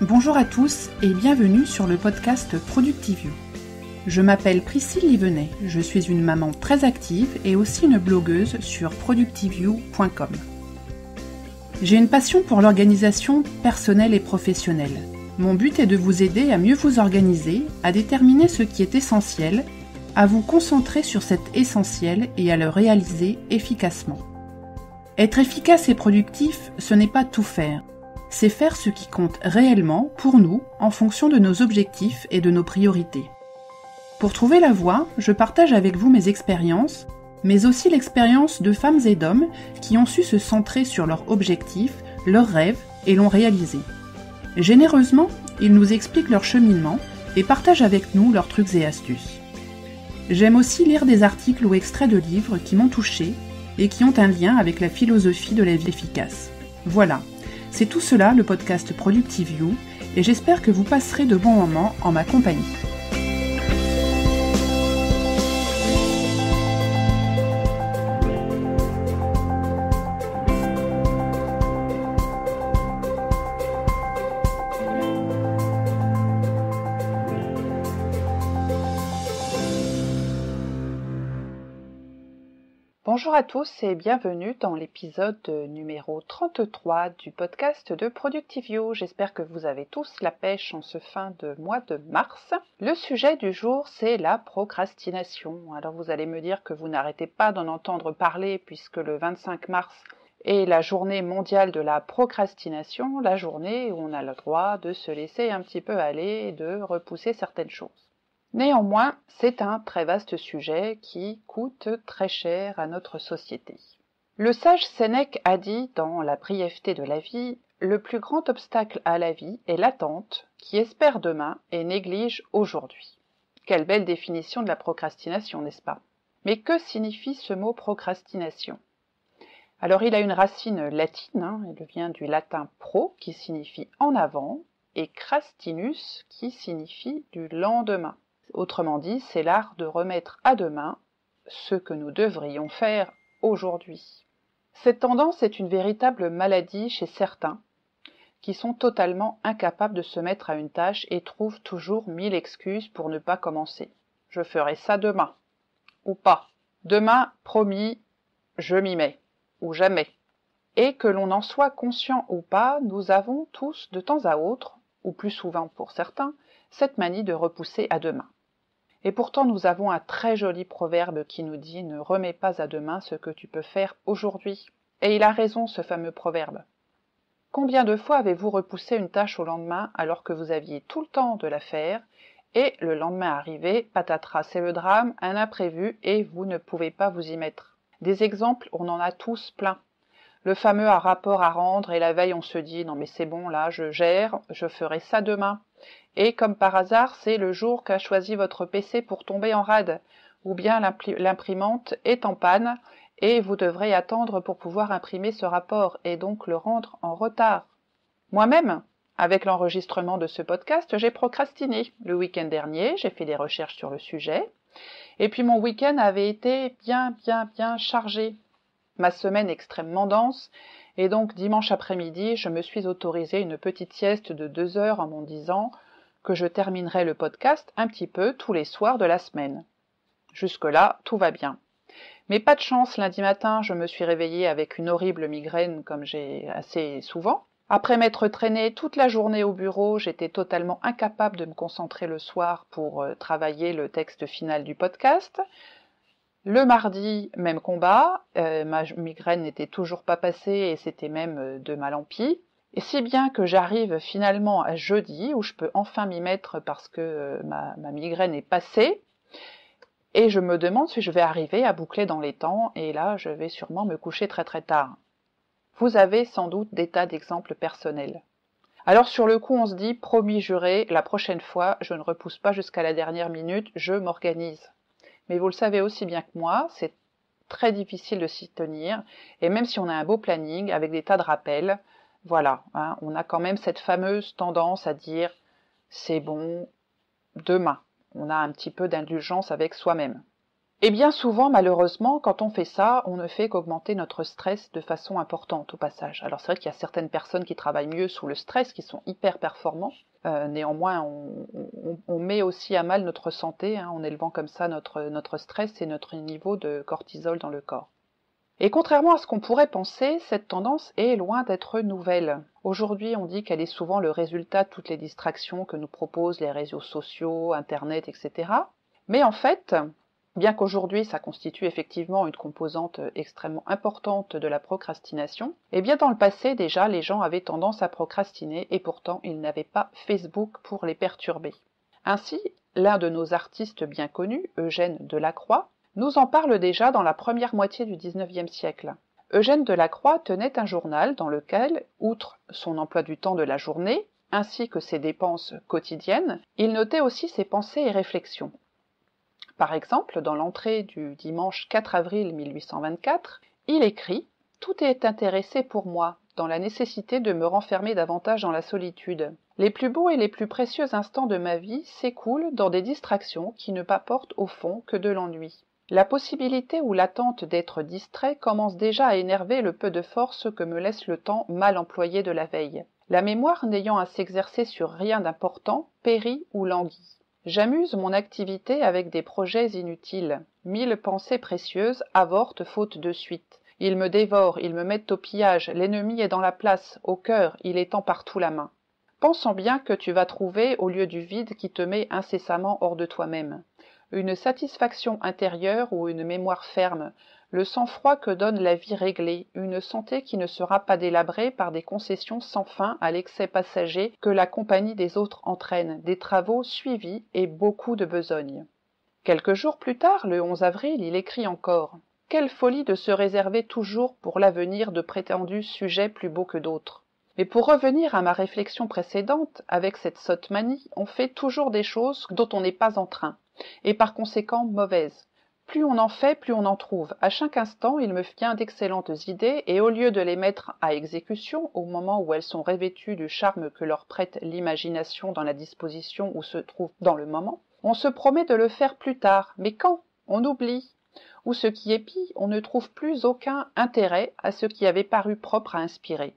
Bonjour à tous et bienvenue sur le podcast Productive You. Je m'appelle Priscille Livenet, je suis une maman très active et aussi une blogueuse sur productiveyou.com. J'ai une passion pour l'organisation personnelle et professionnelle. Mon but est de vous aider à mieux vous organiser, à déterminer ce qui est essentiel, à vous concentrer sur cet essentiel et à le réaliser efficacement. Être efficace et productif, ce n'est pas tout faire. C'est faire ce qui compte réellement pour nous en fonction de nos objectifs et de nos priorités. Pour trouver la voie, je partage avec vous mes expériences, mais aussi l'expérience de femmes et d'hommes qui ont su se centrer sur leurs objectifs, leurs rêves et l'ont réalisé. Généreusement, ils nous expliquent leur cheminement et partagent avec nous leurs trucs et astuces. J'aime aussi lire des articles ou extraits de livres qui m'ont touchée et qui ont un lien avec la philosophie de la vie efficace. Voilà, c'est tout cela le podcast Productive You et j'espère que vous passerez de bons moments en ma compagnie. Bonjour à tous et bienvenue dans l'épisode numéro 33 du podcast de Productive You. J'espère que vous avez tous la pêche en ce fin de mois de mars. Le sujet du jour, c'est la procrastination. Alors vous allez me dire que vous n'arrêtez pas d'en entendre parler puisque le 25 mars est la journée mondiale de la procrastination, la journée où on a le droit de se laisser un petit peu aller et de repousser certaines choses. Néanmoins, c'est un très vaste sujet qui coûte très cher à notre société. Le sage Sénèque a dit dans La brièveté de la vie, « Le plus grand obstacle à la vie est l'attente qui espère demain et néglige aujourd'hui. » Quelle belle définition de la procrastination, n'est-ce pas? Mais que signifie ce mot procrastination? Alors il a une racine latine, il vient du latin pro qui signifie en avant et crastinus qui signifie du lendemain. Autrement dit, c'est l'art de remettre à demain ce que nous devrions faire aujourd'hui. Cette tendance est une véritable maladie chez certains qui sont totalement incapables de se mettre à une tâche et trouvent toujours 1000 excuses pour ne pas commencer. Je ferai ça demain, ou pas. Demain, promis, je m'y mets, ou jamais. Et que l'on en soit conscient ou pas, nous avons tous, de temps à autre, ou plus souvent pour certains, cette manie de repousser à demain. Et pourtant, nous avons un très joli proverbe qui nous dit « Ne remets pas à demain ce que tu peux faire aujourd'hui ». Et il a raison, ce fameux proverbe. Combien de fois avez-vous repoussé une tâche au lendemain alors que vous aviez tout le temps de la faire et le lendemain arrivé, patatras, c'est le drame, un imprévu et vous ne pouvez pas vous y mettre. Des exemples, on en a tous plein. Le fameux rapport à rendre et la veille on se dit « Non mais c'est bon, là je gère, je ferai ça demain ». Et comme par hasard, c'est le jour qu'a choisi votre PC pour tomber en rade, ou bien l'imprimante est en panne et vous devrez attendre pour pouvoir imprimer ce rapport et donc le rendre en retard. Moi-même, avec l'enregistrement de ce podcast, j'ai procrastiné. Le week-end dernier, j'ai fait des recherches sur le sujet et puis mon week-end avait été bien chargé. Ma semaine extrêmement dense et donc dimanche après-midi, je me suis autorisé une petite sieste de 2 heures en m'en disant que je terminerai le podcast un petit peu tous les soirs de la semaine. Jusque-là, tout va bien. Mais pas de chance, lundi matin, je me suis réveillée avec une horrible migraine comme j'ai assez souvent. Après m'être traînée toute la journée au bureau, j'étais totalement incapable de me concentrer le soir pour travailler le texte final du podcast. Le mardi, même combat, ma migraine n'était toujours pas passée et c'était même de mal en pis. Et si bien que j'arrive finalement à jeudi, où je peux enfin m'y mettre parce que ma migraine est passée, et je me demande si je vais arriver à boucler dans les temps, et là je vais sûrement me coucher très tard. Vous avez sans doute des tas d'exemples personnels. Alors sur le coup on se dit, promis juré, la prochaine fois je ne repousse pas jusqu'à la dernière minute, je m'organise. Mais vous le savez aussi bien que moi, c'est très difficile de s'y tenir, et même si on a un beau planning avec des tas de rappels, voilà, on a quand même cette fameuse tendance à dire « c'est bon, demain ». On a un petit peu d'indulgence avec soi-même. Et bien souvent, malheureusement, quand on fait ça, on ne fait qu'augmenter notre stress de façon importante au passage. Alors c'est vrai qu'il y a certaines personnes qui travaillent mieux sous le stress, qui sont hyper performants. Néanmoins, on met aussi à mal notre santé en élevant comme ça notre stress et notre niveau de cortisol dans le corps. Et contrairement à ce qu'on pourrait penser, cette tendance est loin d'être nouvelle. Aujourd'hui, on dit qu'elle est souvent le résultat de toutes les distractions que nous proposent les réseaux sociaux, Internet, etc. Mais en fait, bien qu'aujourd'hui ça constitue effectivement une composante extrêmement importante de la procrastination, eh bien dans le passé déjà les gens avaient tendance à procrastiner et pourtant ils n'avaient pas Facebook pour les perturber. Ainsi, l'un de nos artistes bien connus, Eugène Delacroix, nous en parle déjà dans la première moitié du XIXe siècle. Eugène Delacroix tenait un journal dans lequel, outre son emploi du temps de la journée, ainsi que ses dépenses quotidiennes, il notait aussi ses pensées et réflexions. Par exemple, dans l'entrée du dimanche 4 avril 1824, il écrit « Tout est intéressé pour moi, dans la nécessité de me renfermer davantage dans la solitude. Les plus beaux et les plus précieux instants de ma vie s'écoulent dans des distractions qui ne m'apportent au fond que de l'ennui. La possibilité ou l'attente d'être distrait commence déjà à énerver le peu de force que me laisse le temps mal employé de la veille. La mémoire n'ayant à s'exercer sur rien d'important, périt ou languit. J'amuse mon activité avec des projets inutiles. 1000 pensées précieuses avortent faute de suite. Ils me dévorent, ils me mettent au pillage, l'ennemi est dans la place, au cœur, il étend partout la main. Pensons bien que tu vas trouver, au lieu du vide qui te met incessamment hors de toi-même, une satisfaction intérieure ou une mémoire ferme, le sang-froid que donne la vie réglée, une santé qui ne sera pas délabrée par des concessions sans fin à l'excès passager que la compagnie des autres entraîne, des travaux suivis et beaucoup de besogne. Quelques jours plus tard, le 11 avril, il écrit encore « Quelle folie de se réserver toujours pour l'avenir de prétendus sujets plus beaux que d'autres !» Mais pour revenir à ma réflexion précédente, avec cette sotte manie, on fait toujours des choses dont on n'est pas en train, et par conséquent mauvaises. Plus on en fait, plus on en trouve. À chaque instant, il me vient d'excellentes idées, et au lieu de les mettre à exécution, au moment où elles sont revêtues du charme que leur prête l'imagination dans la disposition où se trouve dans le moment, on se promet de le faire plus tard. Mais quand ? On oublie. Ou ce qui est pis, on ne trouve plus aucun intérêt à ce qui avait paru propre à inspirer.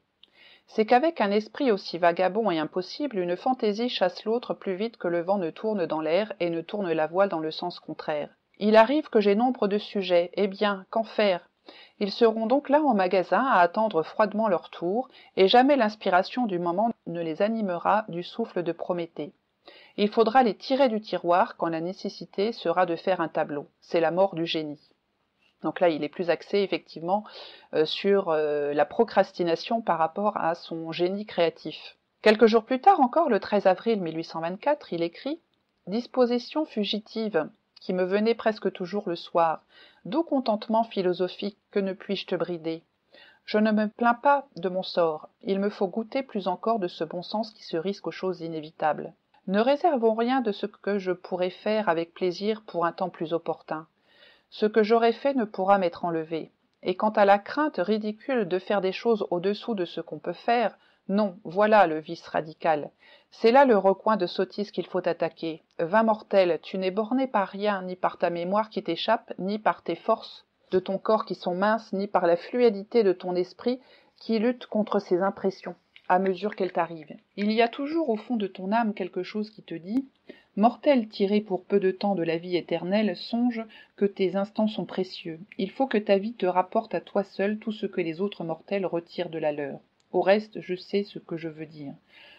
C'est qu'avec un esprit aussi vagabond et impossible, une fantaisie chasse l'autre plus vite que le vent ne tourne dans l'air et ne tourne la voile dans le sens contraire. Il arrive que j'ai nombre de sujets, eh bien, qu'en faire ? Ils seront donc là en magasin à attendre froidement leur tour, et jamais l'inspiration du moment ne les animera du souffle de Prométhée. Il faudra les tirer du tiroir quand la nécessité sera de faire un tableau. C'est la mort du génie. Donc là, il est plus axé effectivement sur la procrastination par rapport à son génie créatif. Quelques jours plus tard encore, le 13 avril 1824, il écrit « Disposition fugitive, qui me venait presque toujours le soir, doux contentement philosophique, que ne puis-je te brider ? Je ne me plains pas de mon sort, il me faut goûter plus encore de ce bon sens qui se risque aux choses inévitables. Ne réservons rien de ce que je pourrais faire avec plaisir pour un temps plus opportun. Ce que j'aurais fait ne pourra m'être enlevé. Et quant à la crainte ridicule de faire des choses au-dessous de ce qu'on peut faire, non, voilà le vice radical. C'est là le recoin de sottise qu'il faut attaquer. Vain mortel, tu n'es borné par rien, ni par ta mémoire qui t'échappe, ni par tes forces de ton corps qui sont minces, ni par la fluidité de ton esprit qui lutte contre ces impressions, à mesure qu'elles t'arrivent. Il y a toujours au fond de ton âme quelque chose qui te dit « Mortel tiré pour peu de temps de la vie éternelle, songe que tes instants sont précieux. Il faut que ta vie te rapporte à toi seul tout ce que les autres mortels retirent de la leur. Au reste, je sais ce que je veux dire.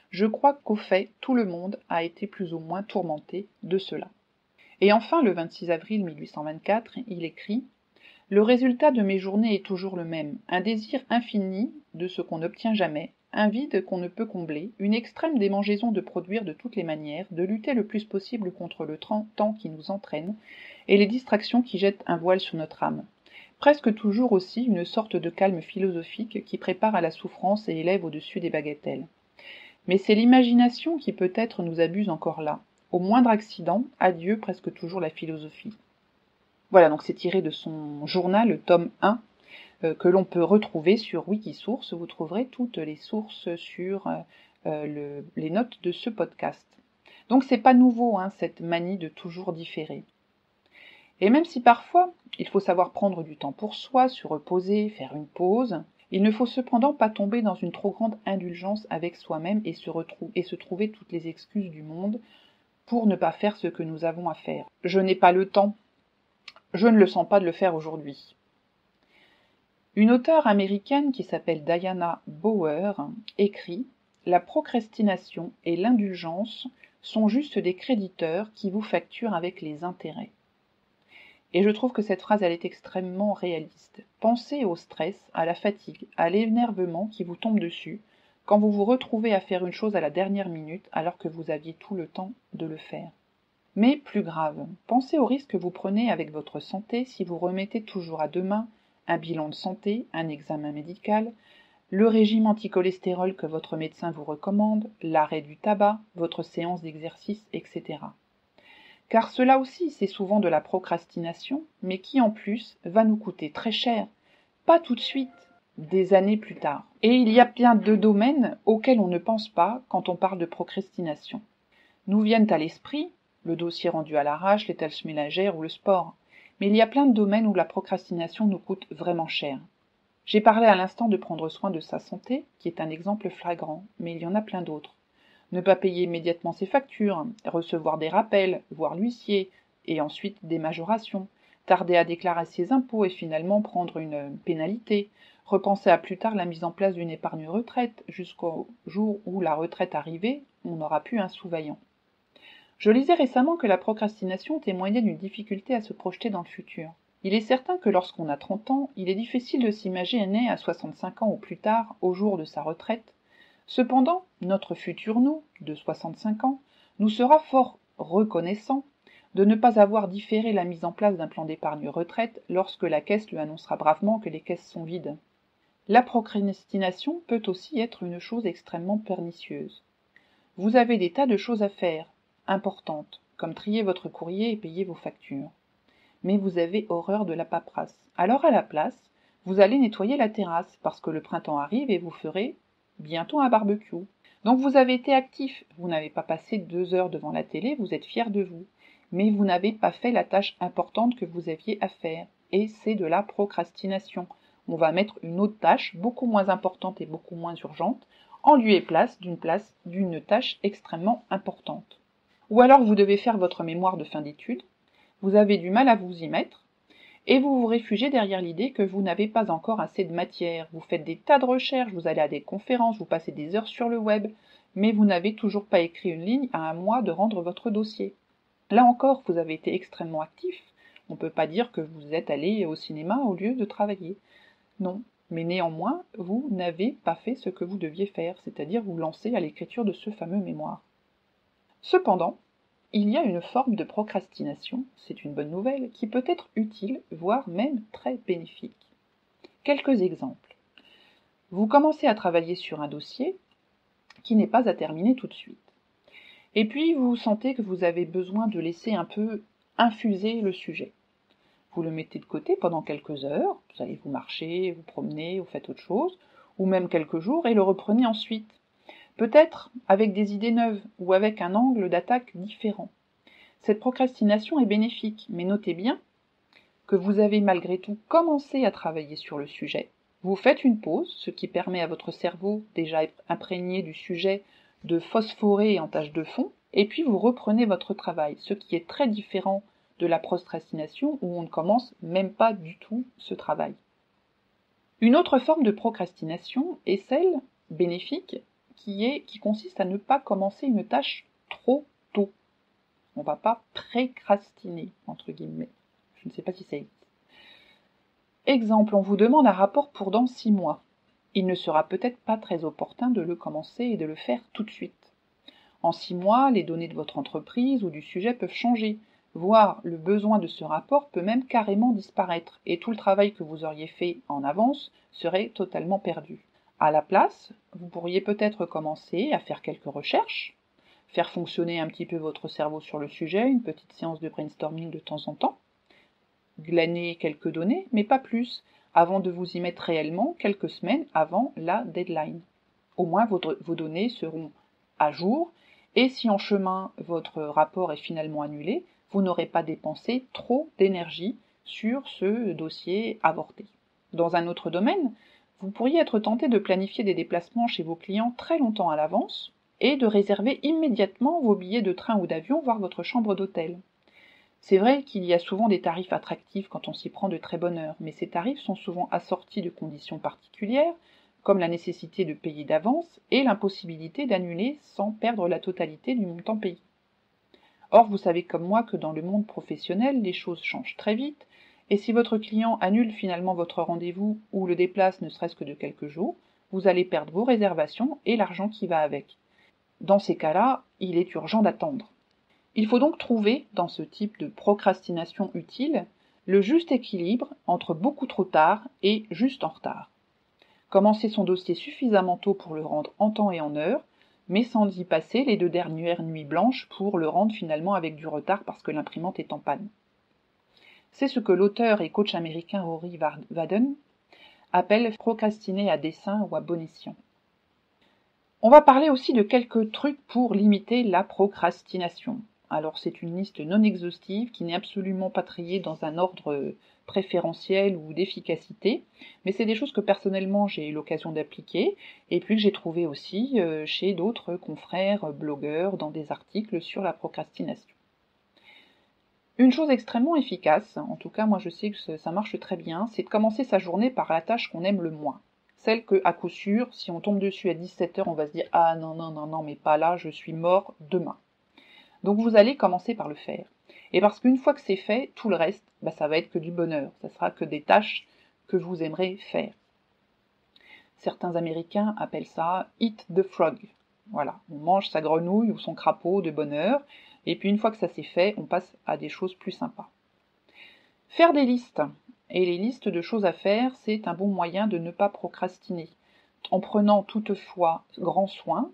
Je crois qu'au fait, tout le monde a été plus ou moins tourmenté de cela. » Et enfin, le 26 avril 1824, il écrit « Le résultat de mes journées est toujours le même, un désir infini de ce qu'on n'obtient jamais, un vide qu'on ne peut combler, une extrême démangeaison de produire de toutes les manières, de lutter le plus possible contre le temps qui nous entraîne, et les distractions qui jettent un voile sur notre âme. Presque toujours aussi une sorte de calme philosophique qui prépare à la souffrance et élève au-dessus des bagatelles. Mais c'est l'imagination qui peut-être nous abuse encore là. Au moindre accident, adieu presque toujours la philosophie. » Voilà, donc c'est tiré de son journal, le tome 1, que l'on peut retrouver sur Wikisource. Vous trouverez toutes les sources sur les notes de ce podcast. Donc c'est pas nouveau, cette manie de toujours différer. Et même si parfois, il faut savoir prendre du temps pour soi, se reposer, faire une pause, il ne faut cependant pas tomber dans une trop grande indulgence avec soi-même et se trouver toutes les excuses du monde pour ne pas faire ce que nous avons à faire. Je n'ai pas le temps. Je ne le sens pas de le faire aujourd'hui. Une auteure américaine qui s'appelle Diana Bauer écrit « La procrastination et l'indulgence sont juste des créditeurs qui vous facturent avec les intérêts. » Et je trouve que cette phrase, elle est extrêmement réaliste. Pensez au stress, à la fatigue, à l'énervement qui vous tombe dessus quand vous vous retrouvez à faire une chose à la dernière minute alors que vous aviez tout le temps de le faire. Mais plus grave, pensez au risque que vous prenez avec votre santé si vous remettez toujours à demain un bilan de santé, un examen médical, le régime anticholestérol que votre médecin vous recommande, l'arrêt du tabac, votre séance d'exercice, etc. Car cela aussi, c'est souvent de la procrastination, mais qui en plus va nous coûter très cher, pas tout de suite, des années plus tard. Et il y a bien deux domaines auxquels on ne pense pas quand on parle de procrastination. Nous viennent à l'esprit le dossier rendu à l'arrache, les tâches ménagères ou le sport. Mais il y a plein de domaines où la procrastination nous coûte vraiment cher. J'ai parlé à l'instant de prendre soin de sa santé, qui est un exemple flagrant, mais il y en a plein d'autres. Ne pas payer immédiatement ses factures, recevoir des rappels, voir l'huissier, et ensuite des majorations, tarder à déclarer ses impôts et finalement prendre une pénalité, repenser à plus tard la mise en place d'une épargne retraite, jusqu'au jour où la retraite arrivée, on n'aura plus un sous-vaillant. Je lisais récemment que la procrastination témoignait d'une difficulté à se projeter dans le futur. Il est certain que lorsqu'on a 30 ans, il est difficile de s'imaginer à 65 ans ou plus tard, au jour de sa retraite. Cependant, notre futur nous, de 65 ans, nous sera fort reconnaissant de ne pas avoir différé la mise en place d'un plan d'épargne retraite lorsque la caisse lui annoncera bravement que les caisses sont vides. La procrastination peut aussi être une chose extrêmement pernicieuse. Vous avez des tas de choses à faire, importantes, comme trier votre courrier et payer vos factures. Mais vous avez horreur de la paperasse. Alors à la place, vous allez nettoyer la terrasse, parce que le printemps arrive et vous ferez bientôt un barbecue. Donc vous avez été actif, vous n'avez pas passé 2 heures devant la télé, vous êtes fier de vous. Mais vous n'avez pas fait la tâche importante que vous aviez à faire. Et c'est de la procrastination. On va mettre une autre tâche, beaucoup moins importante et beaucoup moins urgente, en lieu et place d'une tâche extrêmement importante. Ou alors vous devez faire votre mémoire de fin d'études, vous avez du mal à vous y mettre, et vous vous réfugiez derrière l'idée que vous n'avez pas encore assez de matière. Vous faites des tas de recherches, vous allez à des conférences, vous passez des heures sur le web, mais vous n'avez toujours pas écrit une ligne à un mois de rendre votre dossier. Là encore, vous avez été extrêmement actif. On ne peut pas dire que vous êtes allé au cinéma au lieu de travailler. Non, mais néanmoins, vous n'avez pas fait ce que vous deviez faire, c'est-à-dire vous lancer à l'écriture de ce fameux mémoire. Cependant, il y a une forme de procrastination, c'est une bonne nouvelle, qui peut être utile, voire même très bénéfique. Quelques exemples. Vous commencez à travailler sur un dossier qui n'est pas à terminer tout de suite. Et puis vous sentez que vous avez besoin de laisser un peu infuser le sujet. Vous le mettez de côté pendant quelques heures, vous allez vous marcher, vous promener, vous faites autre chose, ou même quelques jours, et le reprenez ensuite. Peut-être avec des idées neuves ou avec un angle d'attaque différent. Cette procrastination est bénéfique, mais notez bien que vous avez malgré tout commencé à travailler sur le sujet. Vous faites une pause, ce qui permet à votre cerveau, déjà imprégné du sujet, de phosphorer en tâche de fond, et puis vous reprenez votre travail, ce qui est très différent de la procrastination où on ne commence même pas du tout ce travail. Une autre forme de procrastination est celle bénéfique qui consiste à ne pas commencer une tâche trop tôt. On ne va pas précrastiner, entre guillemets. Je ne sais pas si ça existe. Exemple, on vous demande un rapport pour dans 6 mois. Il ne sera peut-être pas très opportun de le commencer et de le faire tout de suite. En 6 mois, les données de votre entreprise ou du sujet peuvent changer, voire le besoin de ce rapport peut même carrément disparaître, et tout le travail que vous auriez fait en avance serait totalement perdu. À la place, vous pourriez peut-être commencer à faire quelques recherches, faire fonctionner un petit peu votre cerveau sur le sujet, une petite séance de brainstorming de temps en temps, glaner quelques données, mais pas plus, avant de vous y mettre réellement quelques semaines avant la deadline. Au moins vos données seront à jour, et si en chemin votre rapport est finalement annulé, vous n'aurez pas dépensé trop d'énergie sur ce dossier avorté. Dans un autre domaine, vous pourriez être tenté de planifier des déplacements chez vos clients très longtemps à l'avance et de réserver immédiatement vos billets de train ou d'avion, voire votre chambre d'hôtel. C'est vrai qu'il y a souvent des tarifs attractifs quand on s'y prend de très bonne heure, mais ces tarifs sont souvent assortis de conditions particulières, comme la nécessité de payer d'avance et l'impossibilité d'annuler sans perdre la totalité du montant payé. Or, vous savez comme moi que dans le monde professionnel, les choses changent très vite, et si votre client annule finalement votre rendez-vous ou le déplace ne serait-ce que de quelques jours, vous allez perdre vos réservations et l'argent qui va avec. Dans ces cas-là, il est urgent d'attendre. Il faut donc trouver, dans ce type de procrastination utile, le juste équilibre entre beaucoup trop tard et juste en retard. Commencer son dossier suffisamment tôt pour le rendre en temps et en heure, mais sans y passer les 2 dernières nuits blanches pour le rendre finalement avec du retard parce que l'imprimante est en panne. C'est ce que l'auteur et coach américain Rory Vaden appelle procrastiner à dessein ou à bon escient. On va parler aussi de quelques trucs pour limiter la procrastination. Alors c'est une liste non exhaustive qui n'est absolument pas triée dans un ordre préférentiel ou d'efficacité, mais c'est des choses que personnellement j'ai eu l'occasion d'appliquer et puis que j'ai trouvé aussi chez d'autres confrères blogueurs dans des articles sur la procrastination. Une chose extrêmement efficace, en tout cas moi je sais que ça marche très bien, c'est de commencer sa journée par la tâche qu'on aime le moins. Celle que, à coup sûr, si on tombe dessus à 17h, on va se dire « Ah non, mais pas là, je suis mort demain ». Donc vous allez commencer par le faire. Et parce qu'une fois que c'est fait, tout le reste, ça va être que du bonheur. Ça sera que des tâches que vous aimerez faire. Certains Américains appellent ça « eat the frog ». Voilà, on mange sa grenouille ou son crapaud de bonheur. Et puis une fois que ça c'est fait, on passe à des choses plus sympas. Faire des listes. Et les listes de choses à faire, c'est un bon moyen de ne pas procrastiner. En prenant toutefois grand soin,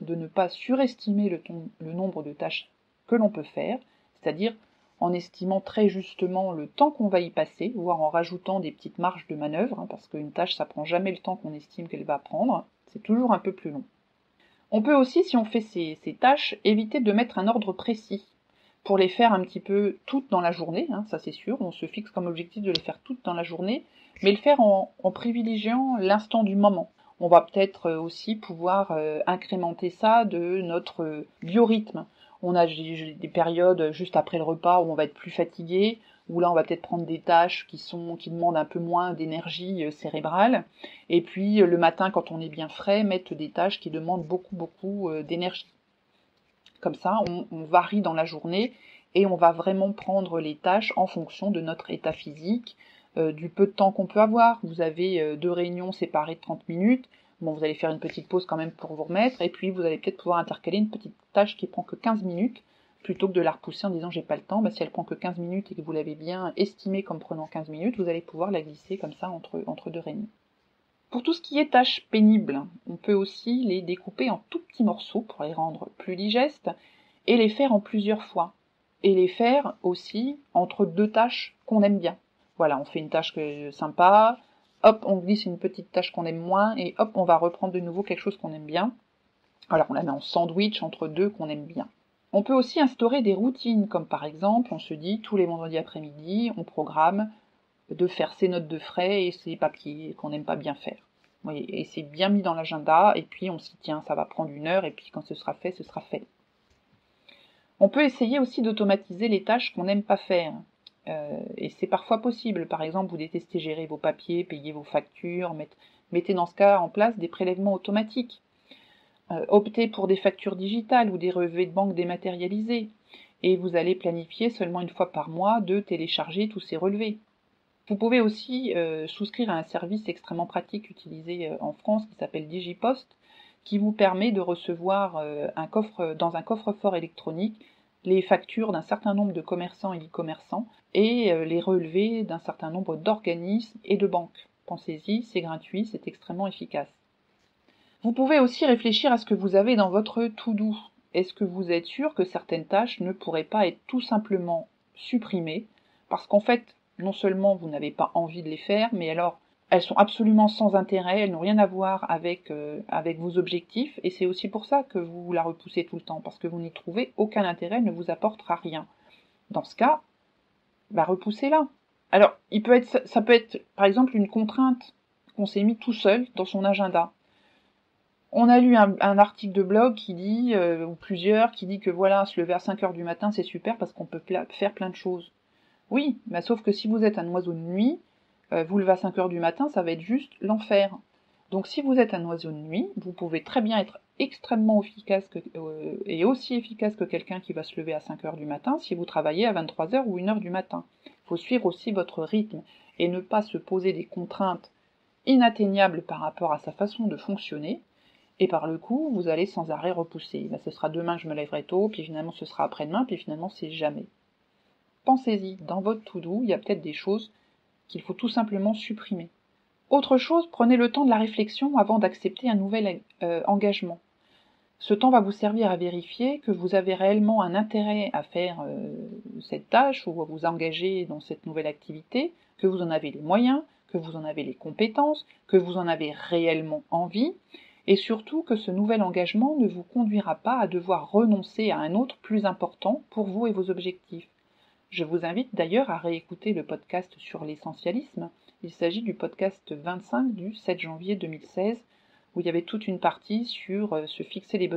de ne pas surestimer le nombre de tâches que l'on peut faire, c'est-à-dire en estimant très justement le temps qu'on va y passer, voire en rajoutant des petites marges de manœuvre, parce qu'une tâche, ça prend jamais le temps qu'on estime qu'elle va prendre, c'est toujours un peu plus long. On peut aussi, si on fait ces tâches, éviter de mettre un ordre précis, pour les faire un petit peu toutes dans la journée, ça c'est sûr, on se fixe comme objectif de les faire toutes dans la journée, mais le faire en privilégiant l'instant du moment. On va peut-être aussi pouvoir incrémenter ça de notre biorhythme. On a des périodes juste après le repas où on va être plus fatigué, où là on va peut-être prendre des tâches qui demandent un peu moins d'énergie cérébrale, et puis le matin quand on est bien frais, mettre des tâches qui demandent beaucoup d'énergie. Comme ça, on varie dans la journée et on va vraiment prendre les tâches en fonction de notre état physique, du peu de temps qu'on peut avoir. Vous avez 2 réunions séparées de 30 minutes. Bon, vous allez faire une petite pause quand même pour vous remettre, et puis vous allez peut-être pouvoir intercaler une petite tâche qui prend que 15 minutes, plutôt que de la repousser en disant j'ai pas le temps. Si elle prend que 15 minutes et que vous l'avez bien estimée comme prenant 15 minutes, vous allez pouvoir la glisser comme ça entre 2 réunions. Pour tout ce qui est tâches pénibles, on peut aussi les découper en tout petits morceaux pour les rendre plus digestes et les faire en plusieurs fois. Et les faire aussi entre 2 tâches qu'on aime bien. Voilà, on fait une tâche sympa, hop, on glisse une petite tâche qu'on aime moins et hop, on va reprendre de nouveau quelque chose qu'on aime bien. Alors on la met en sandwich entre 2 qu'on aime bien. On peut aussi instaurer des routines, comme par exemple, on se dit tous les vendredis après-midi, on programme de faire ses notes de frais et ses papiers qu'on n'aime pas bien faire. Vous voyez, et c'est bien mis dans l'agenda, et puis on s'y tient, ça va prendre 1 heure, et puis quand ce sera fait, ce sera fait. On peut essayer aussi d'automatiser les tâches qu'on n'aime pas faire. Et c'est parfois possible. Par exemple, vous détestez gérer vos papiers, payer vos factures, mettez dans ce cas en place des prélèvements automatiques. Optez pour des factures digitales ou des relevés de banque dématérialisés. Et vous allez planifier seulement 1 fois par mois de télécharger tous ces relevés. Vous pouvez aussi souscrire à un service extrêmement pratique utilisé en France qui s'appelle Digipost, qui vous permet de recevoir dans un coffre-fort électronique les factures d'un certain nombre de commerçants et e-commerçants et les relevés d'un certain nombre d'organismes et de banques. Pensez-y, c'est gratuit, c'est extrêmement efficace. Vous pouvez aussi réfléchir à ce que vous avez dans votre to-do. Est-ce que vous êtes sûr que certaines tâches ne pourraient pas être tout simplement supprimées parce qu'en fait, non seulement vous n'avez pas envie de les faire, mais alors elles sont absolument sans intérêt, elles n'ont rien à voir avec vos objectifs, et c'est aussi pour ça que vous la repoussez tout le temps, parce que vous n'y trouvez aucun intérêt, elle ne vous apportera rien. Dans ce cas, repoussez-la. Alors, ça peut être par exemple une contrainte qu'on s'est mis tout seul dans son agenda. On a lu un article de blog qui dit, ou plusieurs, qui dit que voilà, se lever à 5h du matin, c'est super parce qu'on peut faire plein de choses. Oui, mais sauf que si vous êtes un oiseau de nuit, vous levez à 5h du matin, ça va être juste l'enfer. Donc si vous êtes un oiseau de nuit, vous pouvez très bien être extrêmement efficace et aussi efficace que quelqu'un qui va se lever à 5h du matin si vous travaillez à 23h ou 1h du matin. Il faut suivre aussi votre rythme et ne pas se poser des contraintes inatteignables par rapport à sa façon de fonctionner. Et par le coup, vous allez sans arrêt repousser. Ce sera demain que je me lèverai tôt, puis finalement ce sera après-demain, puis finalement c'est jamais. Pensez-y, dans votre to-do, il y a peut-être des choses qu'il faut tout simplement supprimer. Autre chose, prenez le temps de la réflexion avant d'accepter un nouvel engagement. Ce temps va vous servir à vérifier que vous avez réellement un intérêt à faire cette tâche ou à vous engager dans cette nouvelle activité, que vous en avez les moyens, que vous en avez les compétences, que vous en avez réellement envie, et surtout que ce nouvel engagement ne vous conduira pas à devoir renoncer à un autre plus important pour vous et vos objectifs. Je vous invite d'ailleurs à réécouter le podcast sur l'essentialisme. Il s'agit du podcast 25 du 7 janvier 2016, où il y avait toute une partie sur se fixer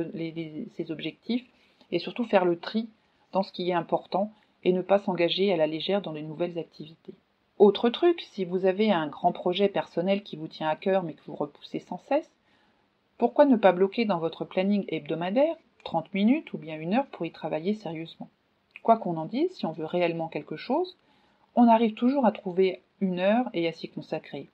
ses objectifs et surtout faire le tri dans ce qui est important et ne pas s'engager à la légère dans de nouvelles activités. Autre truc, si vous avez un grand projet personnel qui vous tient à cœur mais que vous repoussez sans cesse, pourquoi ne pas bloquer dans votre planning hebdomadaire 30 minutes ou bien 1 heure pour y travailler sérieusement ? Quoi qu'on en dise, si on veut réellement quelque chose, on arrive toujours à trouver 1 heure et à s'y consacrer.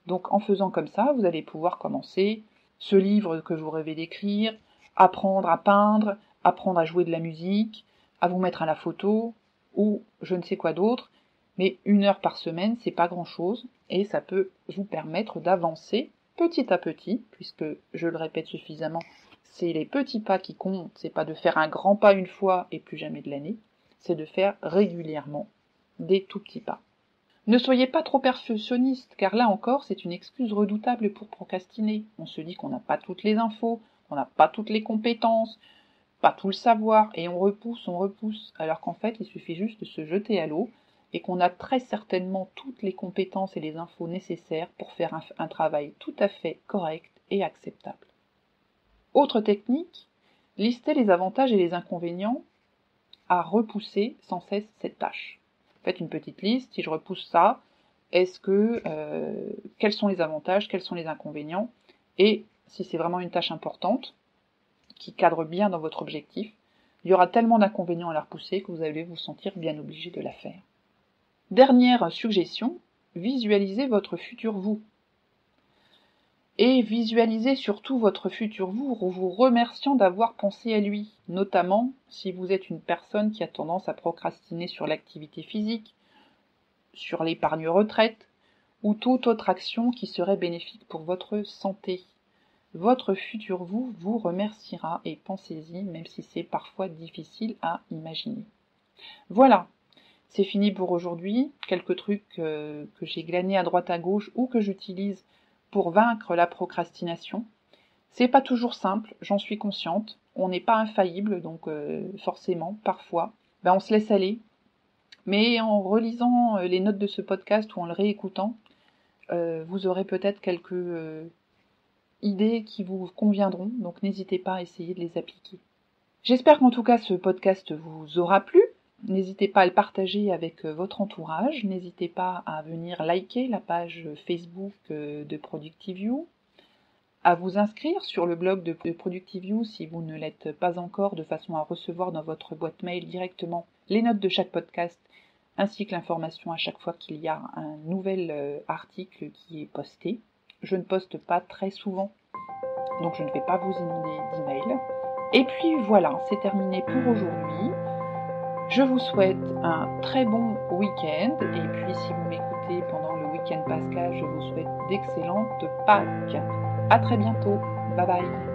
Donc en faisant comme ça, vous allez pouvoir commencer ce livre que vous rêvez d'écrire, apprendre à peindre, apprendre à jouer de la musique, à vous mettre à la photo, ou je ne sais quoi d'autre, mais 1 heure par semaine, c'est pas grand-chose, et ça peut vous permettre d'avancer petit à petit, puisque, je le répète suffisamment, c'est les petits pas qui comptent, c'est pas de faire un grand pas une fois et plus jamais de l'année, c'est de faire régulièrement des tout petits pas. Ne soyez pas trop perfectionniste, car là encore, c'est une excuse redoutable pour procrastiner. On se dit qu'on n'a pas toutes les infos, qu'on n'a pas toutes les compétences, pas tout le savoir, et on repousse, alors qu'en fait, il suffit juste de se jeter à l'eau, et qu'on a très certainement toutes les compétences et les infos nécessaires pour faire un travail tout à fait correct et acceptable. Autre technique, listez les avantages et les inconvénients à repousser sans cesse cette tâche. Faites une petite liste, si je repousse ça, quels sont les avantages, quels sont les inconvénients, et si c'est vraiment une tâche importante, qui cadre bien dans votre objectif, il y aura tellement d'inconvénients à la repousser que vous allez vous sentir bien obligé de la faire. Dernière suggestion, visualisez votre futur vous. Et visualisez surtout votre futur vous en vous remerciant d'avoir pensé à lui, notamment si vous êtes une personne qui a tendance à procrastiner sur l'activité physique, sur l'épargne retraite, ou toute autre action qui serait bénéfique pour votre santé. Votre futur vous vous remerciera et pensez-y, même si c'est parfois difficile à imaginer. Voilà, c'est fini pour aujourd'hui. Quelques trucs que j'ai glanés à droite à gauche ou que j'utilise pour vaincre la procrastination. C'est pas toujours simple, j'en suis consciente. On n'est pas infaillible, donc forcément, parfois, on se laisse aller. Mais en relisant les notes de ce podcast ou en le réécoutant, vous aurez peut-être quelques idées qui vous conviendront, donc n'hésitez pas à essayer de les appliquer. J'espère qu'en tout cas ce podcast vous aura plu. N'hésitez pas à le partager avec votre entourage, n'hésitez pas à venir liker la page Facebook de ProductiveYou, à vous inscrire sur le blog de ProductiveYou si vous ne l'êtes pas encore, de façon à recevoir dans votre boîte mail directement les notes de chaque podcast, ainsi que l'information à chaque fois qu'il y a un nouvel article qui est posté. Je ne poste pas très souvent, donc je ne vais pas vous inonder d'emails. Et puis voilà, c'est terminé pour aujourd'hui. Je vous souhaite un très bon week-end, et puis si vous m'écoutez pendant le week-end pascal, je vous souhaite d'excellentes Pâques. À très bientôt, bye bye.